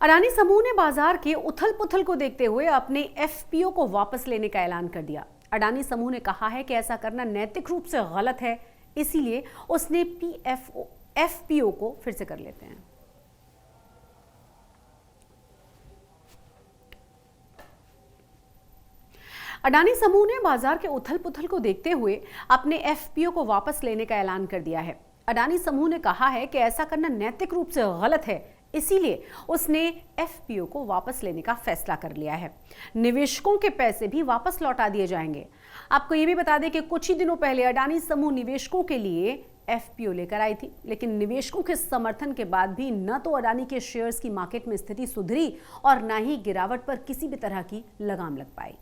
अडानी समूह ने बाजार के उथल-पुथल को देखते हुए अपने एफपीओ को वापस लेने का ऐलान कर दिया। अडानी समूह ने कहा है कि ऐसा करना नैतिक रूप से गलत है, इसीलिए उसने एफपीओ को फिर से कर लेते हैं। अडानी समूह ने बाजार के उथल-पुथल को देखते हुए अपने एफपीओ को वापस लेने का ऐलान कर दिया है। अडानी समूह ने कहा है कि ऐसा करना नैतिक रूप से गलत है, इसीलिए उसने एफपीओ को वापस लेने का फैसला कर लिया है। निवेशकों के पैसे भी वापस लौटा दिए जाएंगे। आपको ये भी बता दें कि कुछ ही दिनों पहले अडानी समूह निवेशकों के लिए एफपीओ लेकर आई थी, लेकिन निवेशकों के समर्थन के बाद भी न तो अडानी के शेयर्स की मार्केट में स्थिति सुधरी और न ही गिरावट पर किसी भी तरह की लगाम लग पाई।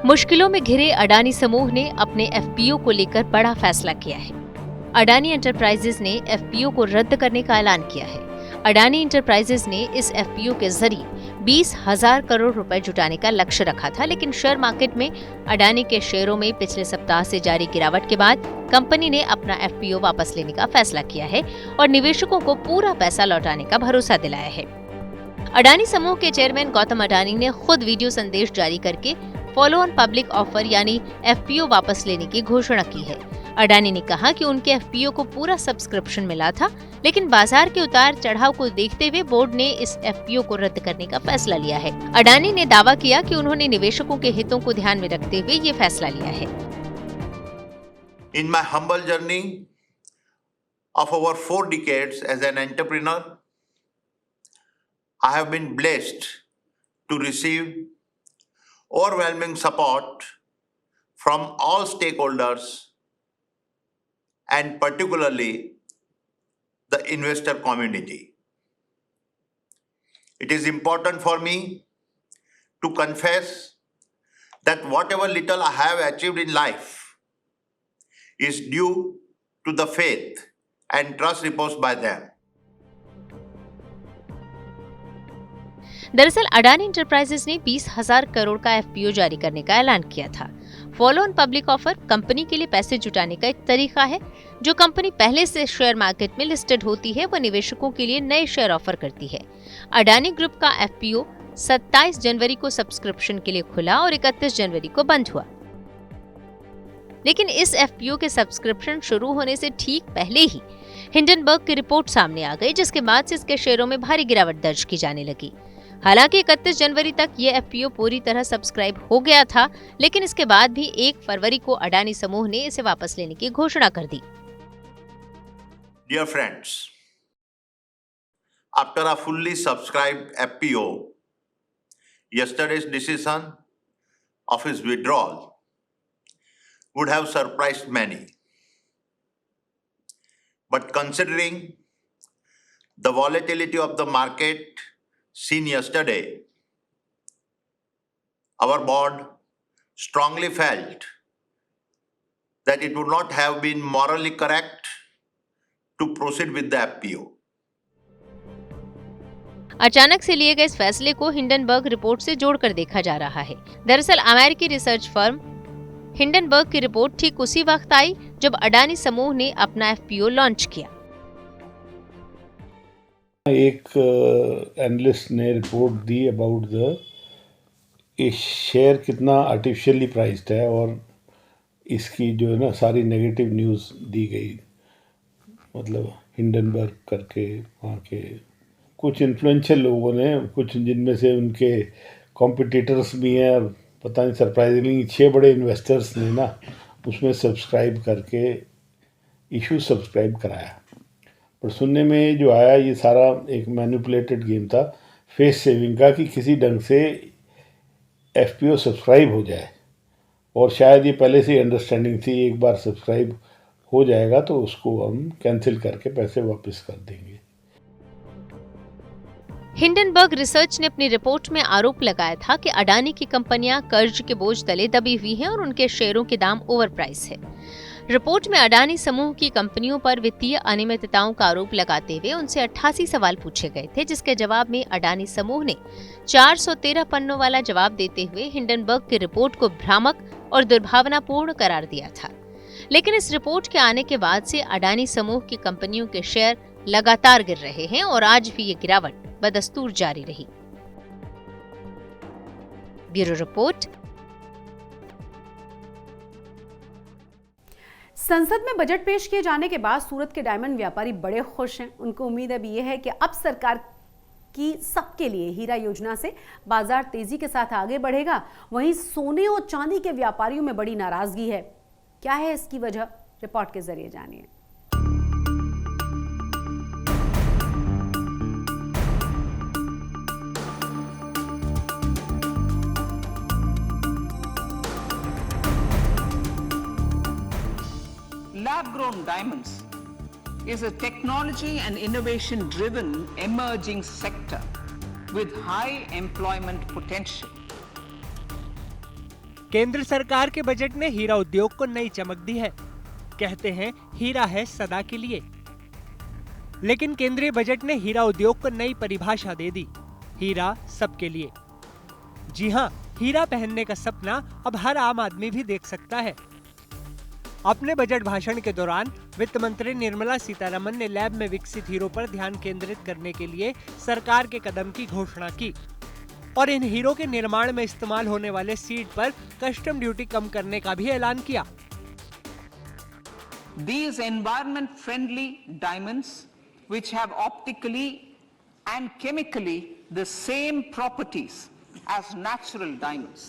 मुश्किलों में घिरे अडानी समूह ने अपने एफपीओ को लेकर बड़ा फैसला किया है। अडानी एंटरप्राइजेज ने एफपीओ को रद्द करने का ऐलान किया है। अडानी एंटरप्राइजेज ने इस एफपीओ के जरिए 20,000 करोड़ रुपए जुटाने का लक्ष्य रखा था, लेकिन शेयर मार्केट में अडानी के शेयरों में पिछले सप्ताह से जारी गिरावट के बाद कंपनी ने अपना एफपीओ वापस लेने का फैसला किया है और निवेशकों को पूरा पैसा लौटाने का भरोसा दिलाया है। अडानी समूह के चेयरमैन गौतम अडानी ने खुद वीडियो संदेश जारी करके फॉलो ऑन पब्लिक ऑफर यानी एफपीओ वापस लेने की घोषणा की है। अडानी ने कहा कि उनके एफपीओ को पूरा सब्सक्रिप्शन मिला था, लेकिन बाजार के उतार चढ़ाव को देखते हुए बोर्ड ने इस एफपीओ को रद्द करने का फैसला लिया है। अडानी ने दावा किया कि उन्होंने निवेशकों के हितों को ध्यान में रखते हुए ये फैसला लिया है। In my humble journey of over 4 decades as an entrepreneur, I have been blessed to receive overwhelming support from all stakeholders and particularly the investor community. It is important for me to confess that whatever little I have achieved in life is due to the faith and trust reposed by them. दरअसल Adani enterprises ने 20,000 करोड़ का FPO जारी करने का ऐलान किया था। Follow on public offer company के लिए पैसे जुटाने का एक तरीका है। जो कंपनी पहले से शेयर मार्केट में लिस्टेड होती है, वो निवेशकों के लिए नए शेयर ऑफर करती है। अडानी ग्रुप का एफपीओ 27 जनवरी को सब्सक्रिप्शन के लिए खुला और 31 जनवरी को बंद हुआ। लेकिन इस एफपीओ के सब्सक्रिप्शन शुरू होने से ठीक पहले ही हिंडनबर्ग की रिपोर्ट सामने आ गई, जिसके बाद से इसके शेयरों में भारी गिरावट दर्ज की जाने लगी। हालांकि 31 जनवरी तक ये एफपीओ पूरी तरह सब्सक्राइब हो गया था, लेकिन इसके बाद भी 1 फरवरी को अडानी समूह ने इसे वापस लेने की घोषणा कर दी। Dear friends, after a fully subscribed FPO, yesterday's decision of its withdrawal would have surprised many. But considering the volatility of the market seen yesterday, our board strongly felt that it would not have been morally correct to proceed with the FPO. अचानक से लिए गए इस फैसले को Hindenburg report से जोड़कर देखा जा रहा है। दरअसल अमेरिकी रिसर्च फर्म हिंडनबर्ग की रिपोर्ट ठीक उसी वक्त आई जब अडानी समूह ने अपना एफपीओ लॉन्च किया। एक एनालिस्ट ने रिपोर्ट दी अबाउट ये शेयर कितना आर्टिफिशियली प्राइस्ड है और इसकी जो है ना सारी नेगेटिव न्यूज़ दी गई। मतलब हिंडनबर्ग करके वहाँ के कुछ इन्फ्लुएंशियल लोगों ने, कुछ जिनमें से उनके कॉम्पिटिटर्स भी हैं, पता नहीं सरप्राइजिंगली 6 बड़े इन्वेस्टर्स ने ना उसमें सब्सक्राइब करके इशू सब्सक्राइब कराया। पर सुनने में जो आया ये सारा एक मैनिपुलेटेड गेम था फेस सेविंग का, कि किसी ढंग से एफपीओ सब्सक्राइब हो जाए, और शायद ये पहले से अंडरस्टैंडिंग थी एक बार सब्सक्राइब हो जाएगा तो उसको हम कैंसिल करके पैसे वापस कर देंगे। हिंडनबर्ग रिसर्च ने अपनी रिपोर्ट में आरोप लगाया था कि अडानी की कंपनियां कर्ज के बोझ तले दबी हुई हैं और उनके शेयरों के दाम ओवर प्राइस है। रिपोर्ट में अडानी समूह की कंपनियों पर वित्तीय अनियमितताओं का आरोप लगाते हुए उनसे 88 सवाल पूछे गए थे, जिसके जवाब में अडानी समूह ने 413 पन्नों वाला जवाब देते हुए हिंडनबर्ग की रिपोर्ट को भ्रामक और दुर्भावनापूर्ण करार दिया था। लेकिन इस रिपोर्ट के आने के बाद से अडानी समूह की कंपनियों के शेयर लगातार गिर रहे हैं और आज भी ये गिरावट बदस्तूर जारी रही। Bureau report. संसद में बजट पेश किए जाने के बाद सूरत के डायमंड व्यापारी बड़े खुश हैं। उनको उम्मीद अब ये है कि अब सरकार की सबके लिए हीरा योजना से बाजार तेजी के साथ आगे बढ़ेगा। वहीं सोने और चांदी के व्यापारियों में बड़ी नाराजगी है। क्या है इसकी वजह, रिपोर्ट के जरिए जानिए। Lab-grown diamonds is a technology and innovation-driven emerging sector with high employment potential. केंद्र सरकार के बजट ने हीरा उद्योग को नई चमक दी है। कहते हैं हीरा है सदा के लिए। लेकिन केंद्रीय बजट ने हीरा उद्योग को नई परिभाषा दे दी, हीरा सबके लिए। जी हां, हीरा पहनने का सपना अब हर आम आदमी भी देख सकता है। अपने बजट भाषण के दौरान वित्त मंत्री निर्मला सीतारमण ने लैब में विकसित हीरों पर ध्यान केंद्रित करने के लिए सरकार के कदम की घोषणा की और इन हीरों के निर्माण में इस्तेमाल होने वाले सीड पर कस्टम ड्यूटी कम करने का भी ऐलान किया। These environment-friendly diamonds, which have optically and chemically the same properties as natural diamonds,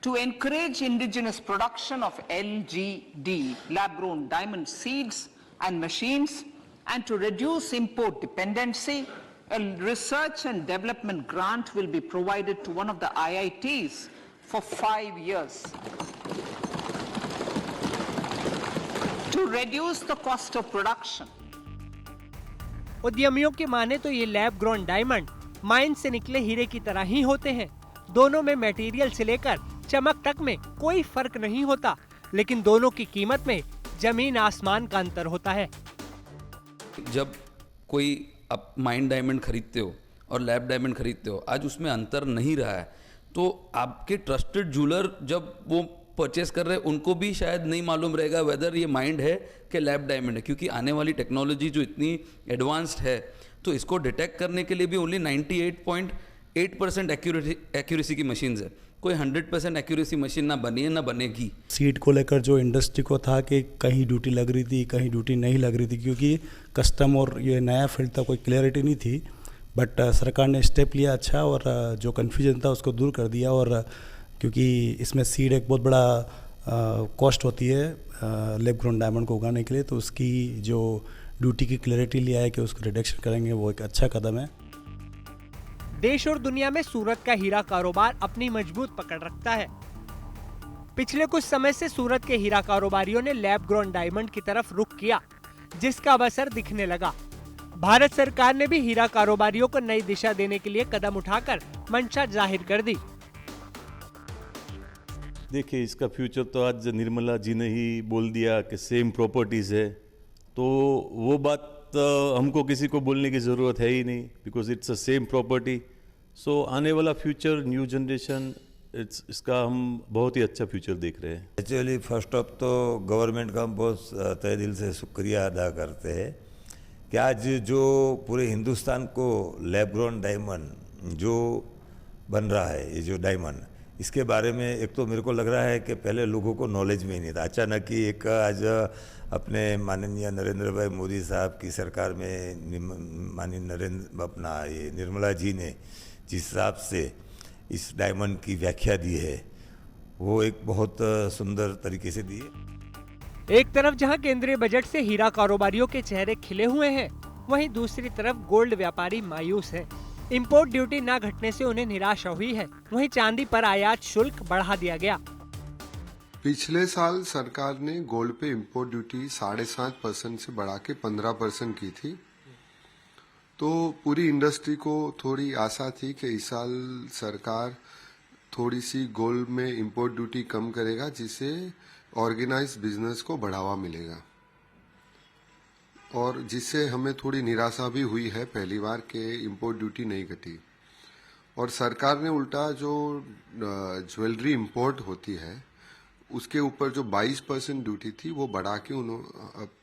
to encourage indigenous production of LGD, lab-grown diamond seeds and machines, and to reduce import dependency, a research and development grant will be provided to one of the IITs for 5 years. To reduce the cost of production. उद्यमियों की माने तो ये lab grown diamond mine से निकले हीरे की तरह ही होते हैं। दोनों में मटेरियल से लेकर चमक तक में कोई फर्क नहीं होता, लेकिन दोनों की कीमत में जमीन आसमान का अंतर होता है। जब कोई आप माइन डायमंड खरीदते हो और लैब डायमंड खरीदते हो, आज उसमें अंतर नहीं रहा है, तो आपके ट्रस्टेड ज्वेलर जब वो परचेस कर रहे हैं उनको भी शायद नहीं मालूम रहेगा वेदर ये माइंड है कि लैब डायमंड है, क्योंकि आने वाली टेक्नोलॉजी जो इतनी एडवांस्ड है तो इसको डिटेक्ट करने के लिए भी ओनली 98.8% एक्यूरेसी की मशीन्स है। कोई 100% एक्यूरेसी मशीन ना बनी है ना बनेगी। सीड को लेकर जो इंडस्ट्री को था कि कहीं ड्यूटी लग रही थी, कहीं ड्यूटी नहीं लग रही थी, क्योंकि कस्टम और ये नया फील्ड था, कोई क्लियरिटी नहीं थी। बट सरकार ने स्टेप लिया अच्छा, और जो कन्फ्यूजन था उसको दूर कर दिया। और क्योंकि इसमें सीड एक बहुत बड़ा कॉस्ट होती है लैब ग्रोन डायमंड को उगाने के लिए, तो उसकी जो ड्यूटी की क्लियरिटी लिया है कि उसको रिडक्शन करेंगे, वो एक अच्छा कदम है। देश और दुनिया में सूरत का हीरा कारोबार अपनी मजबूत पकड़ रखता है। पिछले कुछ समय से सूरत के हीरा कारोबारियों ने लैब ग्रोन डायमंड की तरफ रुख किया, जिसका अब असर दिखने लगा। भारत सरकार ने भी हीरा कारोबारियों को नई दिशा देने के लिए कदम उठाकर मंशा जाहिर कर दी। देखिए, इसका फ्यूचर तो आज निर्मला जी ने ही बोल दिया कि सेम प्रॉपर्टीज़ है, तो वो बात हमको किसी को बोलने की ज़रूरत है ही नहीं, because it's a same property. So आने वाला फ्यूचर, न्यू जनरेशन, इसका हम बहुत ही अच्छा फ्यूचर देख रहे हैं। एक्चुअली फर्स्ट ऑफ तो गवर्नमेंट का हम बहुत तहे दिल से शुक्रिया अदा करते हैं कि आज जो पूरे हिंदुस्तान को लैब ग्रोन डायमंड जो बन रहा है, ये जो डायमंड, इसके बारे में एक तो मेरे को लग रहा है कि पहले लोगों को नॉलेज में ही नहीं था। अचानक ही एक आज अपने माननीय नरेंद्र भाई मोदी साहब की सरकार में माननीय ये निर्मला जी ने जिस हिसाब से इस डायमंड की व्याख्या दी है, वो एक बहुत सुंदर तरीके से दी है। एक तरफ जहां केंद्रीय बजट से हीरा कारोबारियों के चेहरे खिले हुए हैं, वहीं दूसरी तरफ गोल्ड व्यापारी मायूस हैं। इंपोर्ट ड्यूटी न घटने से उन्हें निराशा हुई है। वहीं चांदी पर आयात शुल्क बढ़ा दिया गया। पिछले साल सरकार ने गोल्ड पे इंपोर्ट ड्यूटी 7.5% से बढ़ा के 15% की थी, तो पूरी इंडस्ट्री को थोड़ी आशा थी कि इस साल सरकार थोड़ी सी गोल्ड में इंपोर्ट ड्यूटी कम करेगा, जिससे ऑर्गेनाइज बिजनेस को बढ़ावा मिलेगा और जिससे हमें थोड़ी निराशा भी हुई है पहली बार के इंपोर्ट ड्यूटी नहीं घटी और सरकार ने उल्टा जो ज्वेलरी इंपोर्ट होती है उसके ऊपर जो 22% ड्यूटी थी वो बढ़ा के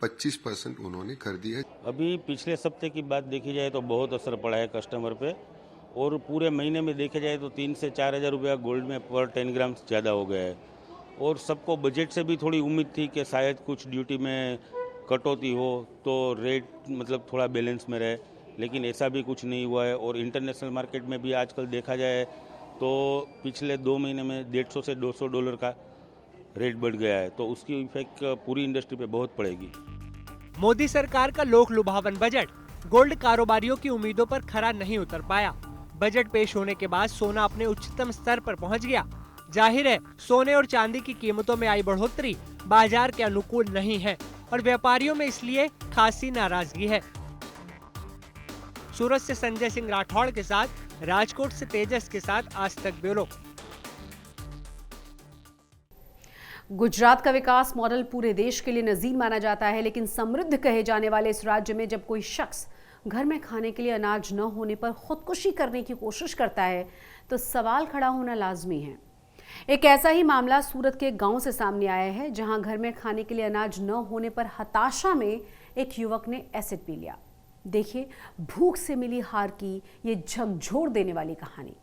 25% उन्होंने कर दी है। अभी पिछले सप्ताह की बात देखी जाए तो बहुत असर पड़ा है कस्टमर पे और पूरे महीने में देखा जाए तो 3 से 4 हज़ार रुपया गोल्ड में पर 10 ग्राम ज़्यादा हो गया है और सबको बजट से भी थोड़ी उम्मीद थी कि शायद कुछ ड्यूटी में कटौती हो तो रेट मतलब थोड़ा बैलेंस में रहे, लेकिन ऐसा भी कुछ नहीं हुआ है और इंटरनेशनल मार्केट में भी आजकल देखा जाए तो पिछले 2 महीने में $150 से $200 का रेट बढ़ गया है, तो उसकी इफेक्ट पूरी इंडस्ट्री पे बहुत पड़ेगी। मोदी सरकार का लोक लुभावन बजट गोल्ड कारोबारियों की उम्मीदों पर खरा नहीं उतर पाया। बजट पेश होने के बाद सोना अपने उच्चतम स्तर पर पहुंच गया। जाहिर है सोने और चांदी की कीमतों में आई बढ़ोतरी बाजार के अनुकूल नहीं है और व्यापारियों में इसलिए खासी नाराजगी है। सूरत से संजय सिंह राठौड़ के साथ, राजकोट से तेजस के साथ आज तक ब्यूरो। गुजरात का विकास मॉडल पूरे देश के लिए नजीर माना जाता है, लेकिन समृद्ध कहे जाने वाले इस राज्य में जब कोई शख्स घर में खाने के लिए अनाज न होने पर खुदकुशी करने की कोशिश करता है तो सवाल खड़ा होना लाजमी है। एक ऐसा ही मामला सूरत के गांव से सामने आया है, जहां घर में खाने के लिए अनाज न होने पर हताशा में एक युवक ने एसिड पी लिया। देखिए भूख से मिली हार की ये झकझोर देने वाली कहानी।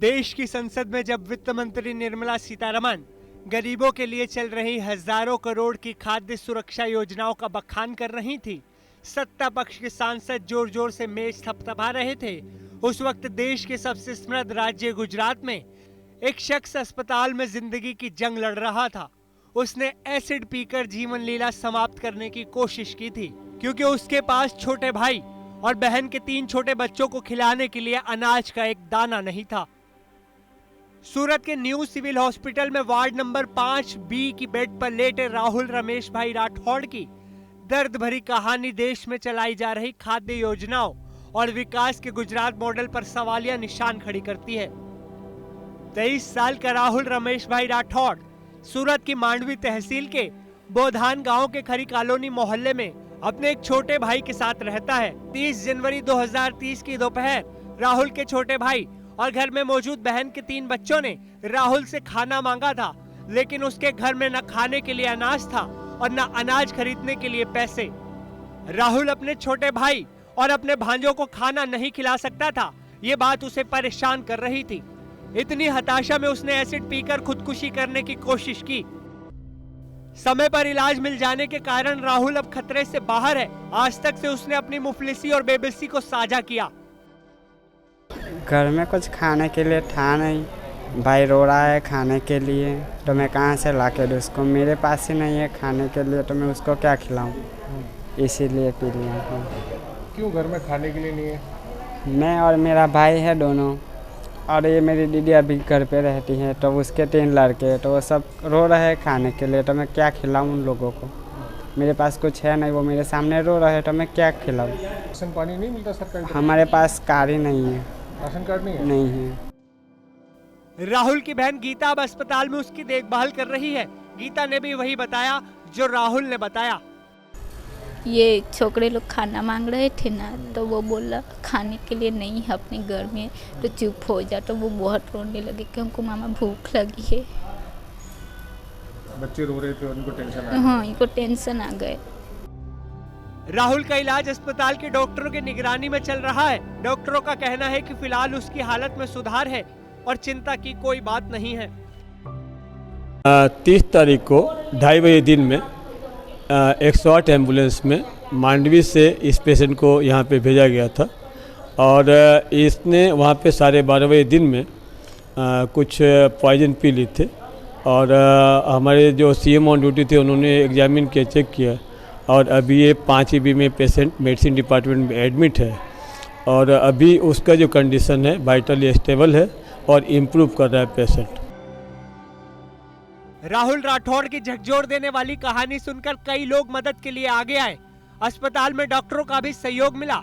देश की संसद में जब वित्त मंत्री निर्मला सीतारमण गरीबों के लिए चल रही हजारों करोड़ की खाद्य सुरक्षा योजनाओं का बखान कर रही थी, सत्ता पक्ष के सांसद जोर जोर से मेज थपथपा रहे थे। उस वक्त देश के सबसे समृद्ध राज्य गुजरात में एक शख्स अस्पताल में जिंदगी की जंग लड़ रहा था। उसने एसिड पीकर जीवन लीला समाप्त करने की कोशिश की थी, क्योंकि उसके पास छोटे भाई और बहन के 3 छोटे बच्चों को खिलाने के लिए अनाज का एक दाना नहीं था। सूरत के न्यू सिविल हॉस्पिटल में वार्ड नंबर 5B की बेड पर लेटे राहुल रमेश भाई राठौड़ की दर्द भरी कहानी देश में चलाई जा रही खाद्य योजनाओं और विकास के गुजरात मॉडल पर सवालिया निशान खड़ी करती है। 23 साल का राहुल रमेश भाई राठौड़ सूरत की मांडवी तहसील के बोधान गांव के खरी कॉलोनी मोहल्ले में अपने एक छोटे भाई के साथ रहता है। 30 जनवरी 2030 की दोपहर राहुल के छोटे भाई और घर में मौजूद बहन के 3 बच्चों ने राहुल से खाना मांगा था, लेकिन उसके घर में न खाने के लिए अनाज था और न अनाज खरीदने के लिए पैसे। राहुल अपने छोटे भाई और अपने भांजों को खाना नहीं खिला सकता था। ये बात उसे परेशान कर रही थी। इतनी हताशा में उसने एसिड पीकर खुदकुशी करने की कोशिश की। समय पर इलाज मिल जाने के कारण राहुल अब खतरे से बाहर है। आज तक से उसने अपनी मुफलिसी और बेबसी को साझा किया। घर में कुछ खाने के लिए था नहीं, भाई रो रहा है खाने के लिए, तो मैं कहाँ से ला के दूँ उसको, मेरे पास ही नहीं है खाने के लिए, तो मैं उसको क्या खिलाऊँ, इसीलिए पी लिया। क्यों घर में खाने के लिए नहीं है? मैं और मेरा भाई है दोनों, और ये मेरी दीदी अभी घर पे रहती है, तो उसके 3 लड़के, तो वो सब रो रहे हैं खाने के लिए, तो मैं क्या खिलाऊँ उन लोगों को, मेरे पास कुछ है नहीं, वो मेरे सामने रो रहे हैं, तो मैं क्या खिलाऊँ। राशन पानी नहीं मिलता सरकार? हमारे पास कार ही नहीं है। राशन कार्ड नहीं है? नहीं है। राहुल की बहन गीता अब अस्पताल में उसकी देखभाल कर रही है। गीता ने भी वही बताया जो राहुल ने बताया। ये छोकरे लोग खाना मांग रहे थे ना, तो वो बोला खाने के लिए नहीं है अपने घर में, तो चुप हो जा, तो वो बहुत रोने लगे कि हमको मामा भूख लगी है। बच्चे रो रहे थे और उनको टेंशन आ गया? हाँ, इनको टेंशन आ गए। राहुल का इलाज अस्पताल के डॉक्टरों की निगरानी में चल रहा है। डॉक्टरों का कहना है कि फिलहाल उसकी हालत में सुधार है और चिंता की कोई बात नहीं है। 30 तारीख को 2:30 बजे दिन में 108 एम्बुलेंस में मांडवी से इस पेशेंट को यहाँ पे भेजा गया था और इसने वहाँ पे 12:30 बजे दिन में कुछ पॉइजन पी ली थे और हमारे जो CM ऑन ड्यूटी थे उन्होंने एग्जामिन किया, चेक किया और अभी ये 5EB में पेशेंट मेडिसिन डिपार्टमेंट में एडमिट है और अभी उसका जो कंडीशन है वाइटली स्टेबल है और इम्प्रूव कर रहा है पेशेंट। राहुल राठौड़ की झकझोर देने वाली कहानी सुनकर कई लोग मदद के लिए आगे आए। अस्पताल में डॉक्टरों का भी सहयोग मिला,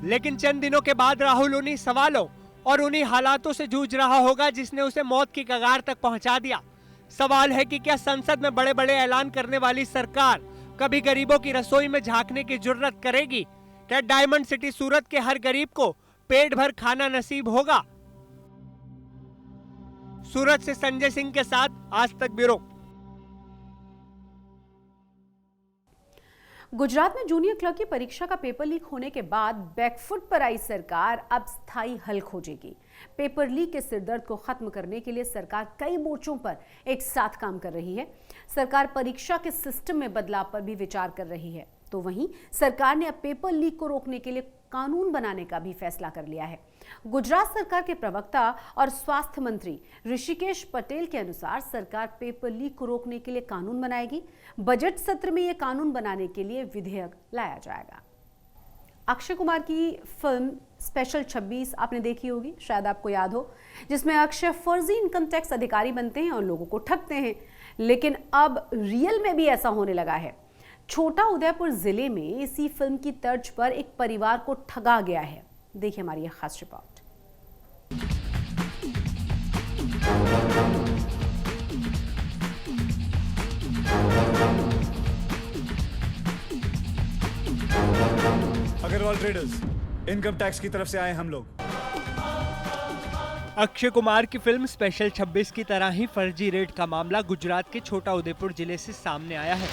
लेकिन चंद दिनों के बाद राहुल उन्हीं सवालों और उन्हीं हालातों से जूझ रहा होगा जिसने उसे मौत की कगार तक पहुंचा दिया। सवाल है कि क्या संसद में बड़े बड़े ऐलान करने वाली सरकार कभी गरीबों की रसोई में झांकने की जुर्रत करेगी? क्या डायमंड सिटी सूरत के हर गरीब को पेट भर खाना नसीब होगा? सूरत से संजय सिंह के साथ आज तक ब्यूरो। गुजरात में जूनियर क्लर्क की परीक्षा का पेपर लीक होने के बाद बैकफुट पर आई सरकार अब स्थायी हल खोजेगी। पेपर लीक के सिरदर्द को खत्म करने के लिए सरकार कई मोर्चों पर एक साथ काम कर रही है। सरकार परीक्षा के सिस्टम में बदलाव पर भी विचार कर रही है, तो वहीं सरकार ने अब पेपर लीक को रोकने के लिए कानून बनाने का भी फैसला कर लिया है। गुजरात सरकार के प्रवक्ता और स्वास्थ्य मंत्री ऋषिकेश पटेल के अनुसार सरकार पेपर लीक को रोकने के लिए कानून बनाएगी। बजट सत्र में यह कानून बनाने के लिए विधेयक लाया जाएगा। अक्षय कुमार की फिल्म स्पेशल 26 आपने देखी होगी, शायद आपको याद हो, जिसमें अक्षय फर्जी इनकम टैक्स अधिकारी बनते हैं और लोगों को ठगते हैं। लेकिन अब रियल में भी ऐसा होने लगा है। छोटा उदयपुर जिले में इसी फिल्म की तर्ज पर एक परिवार को ठगा गया है। देखिए हमारी यह खास report. Agarwal traders, income tax की तरफ से आए हम लोग। अक्षय कुमार की फिल्म स्पेशल 26 की तरह ही फर्जी रेट का मामला गुजरात के छोटा उदयपुर जिले से सामने आया है,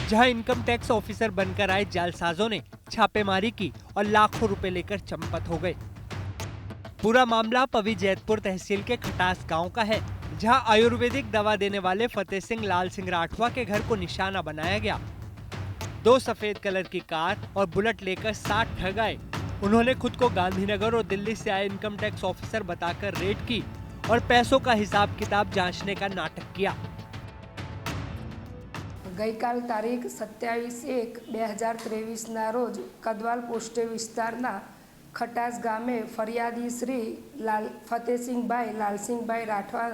जहां इनकम टैक्स ऑफिसर बनकर आए जालसाजों ने छापेमारी की और लाखों रुपए लेकर चंपत हो गए। पूरा मामला पवी जैतपुर तहसील के खटास गांव का है, जहां आयुर्वेदिक दवा देने वाले फतेह सिंह लाल सिंह राठवा के घर को निशाना बनाया गया। 2 सफेद कलर की कार और बुलेट लेकर 60 ठग आए। उन्होंने खुद को गांधीनगर और दिल्ली से आए इनकम टैक्स ऑफिसर बताकर रेड की और पैसों का हिसाब किताब जांचने का नाटक किया। गईकाल तारीख 27/1/2023 रोज कदवाल पोस्ट विस्तारना खटास गामे फरियादी श्री फतेहसिंहभाई लालसिंहभाई राठवा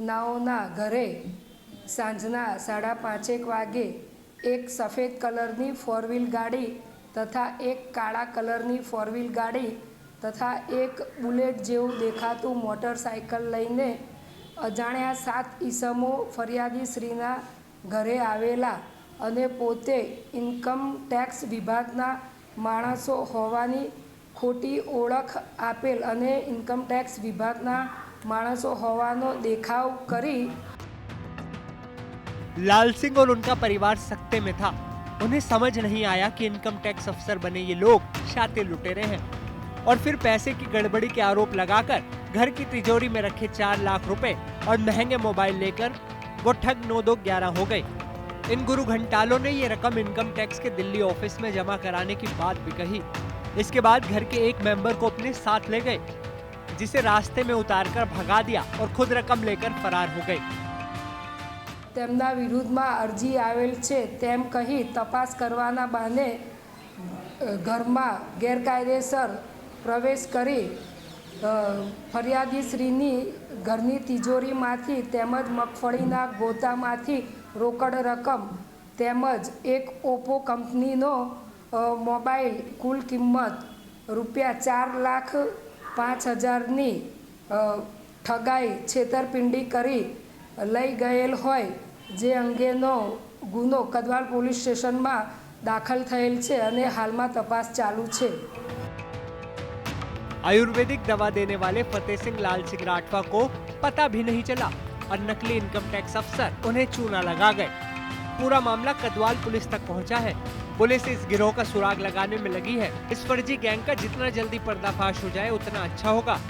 नाओना घरे सांजना 5:30 वागे एक सफ़ेद कलरनी 4 व्हील गाड़ी तथा एक काळा कलरनी 4 व्हील गाड़ी तथा एक बुलेट जेवुं देखातुं मोटरसाइकल लईने अजाण्या 7 ईसमो फरियादी श्रीना घरे आवेला अने पोते इनकम टैक्स विभागना माणसो होवानी खोटी ओळख आपेल अने इनकम टैक्स विभागना माणसो होवानो देखाव करी। लाल सिंह और उनका परिवार सकते में था। उन्हें समझ नहीं आया कि इनकम टैक्स अफसर बने ये लोग शातिर लुटेरे हैं, और फिर पैसे की गड़बड़ी के आरोप लगाकर घर की तिजोरी में रखे 4 लाख रुपए और महंगे मोबाइल लेकर वो ठग 9-2-11 हो गए। इन गुरु घंटालों ने ये रकम इनकम टैक्स के दिल्ली ऑफिस में जमा कराने की बात भी कही। इसके बाद घर के एक मेंबर को अपने साथ ले गए, जिसे रास्ते में उतारकर भगा दिया और खुद रकम लेकर फरार हो गए। તેમના વિરુદ્ધમાં અરજી આવેલ છે તેમ કહી તપાસ કરવાના બહાને ઘરમાં ગેરકાયદેસર પ્રવેશ કરી ફરિયાદીશ્રીની ઘરની તિજોરીમાંથી તેમજ મગફળીના ગોતામાંથી રોકડ રકમ તેમજ એક ઓપ્પો કંપનીનો મોબાઈલ કુલ કિંમત ₹4,05,000ની ઠગાઈ છેતરપિંડી કરી લઈ ગયેલ હોય, જે અંગેનો ગુનો કદવાલ પોલીસ સ્ટેશનમાં દાખલ થયેલ છે અને હાલમાં તપાસ ચાલુ છે। आयुर्वेदिक दवा देने वाले फतेह सिंह लाल सिंह राठवा को पता भी नहीं चला और नकली इनकम टैक्स अफसर उन्हें चूना लगा गए। पूरा मामला कदवाल पुलिस तक पहुंचा है। पुलिस इस गिरोह का सुराग लगाने में लगी है। इस फर्जी गैंग का जितना जल्दी पर्दाफाश हो जाए उतना अच्छा होगा।